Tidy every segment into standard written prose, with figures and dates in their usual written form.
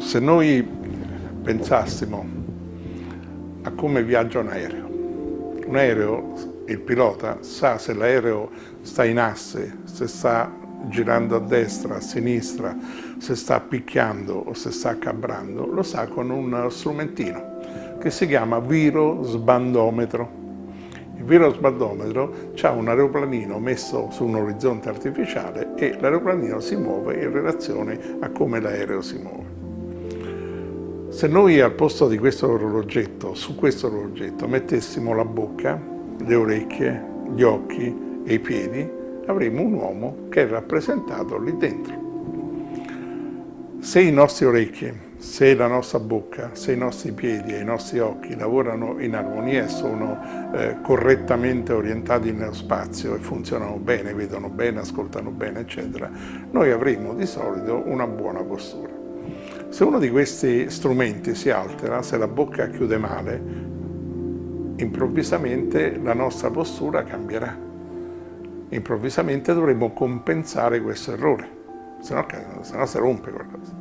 Se noi pensassimo a come viaggia un aereo, il pilota sa se l'aereo sta in asse, se sta girando a destra, a sinistra, se sta picchiando o se sta cabrando, lo sa con un strumentino che si chiama virosbandometro. Il virosbandometro ha un aeroplanino messo su un orizzonte artificiale e l'aeroplanino si muove in relazione a come l'aereo si muove. Se noi al posto di questo orologetto, su questo orologetto, mettessimo la bocca, le orecchie, gli occhi e i piedi, avremo un uomo che è rappresentato lì dentro. Se i nostri orecchi, se la nostra bocca, se i nostri piedi e i nostri occhi lavorano in armonia e sono correttamente orientati nello spazio e funzionano bene, vedono bene, ascoltano bene, eccetera, noi avremo di solito una buona postura. Se uno di questi strumenti si altera, se la bocca chiude male, improvvisamente la nostra postura cambierà. Improvvisamente dovremo compensare questo errore, se no si rompe qualcosa.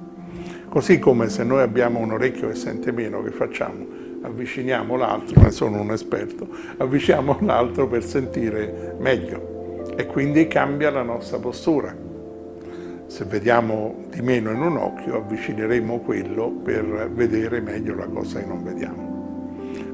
Così come se noi abbiamo un orecchio che sente meno, che facciamo? Avviciniamo l'altro, ne sono un esperto, avviciniamo l'altro per sentire meglio e quindi cambia la nostra postura. Se vediamo di meno in un occhio, avvicineremo quello per vedere meglio la cosa che non vediamo.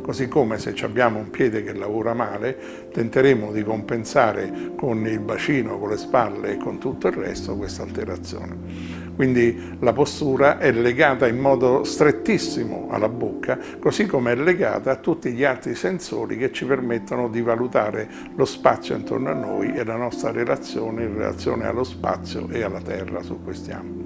Così come se abbiamo un piede che lavora male, tenteremo di compensare con il bacino, con le spalle e con tutto il resto questa alterazione. Quindi la postura è legata in modo strettissimo alla bocca, così come è legata a tutti gli altri sensori che ci permettono di valutare lo spazio intorno a noi e la nostra relazione in relazione allo spazio e alla terra su cui stiamo.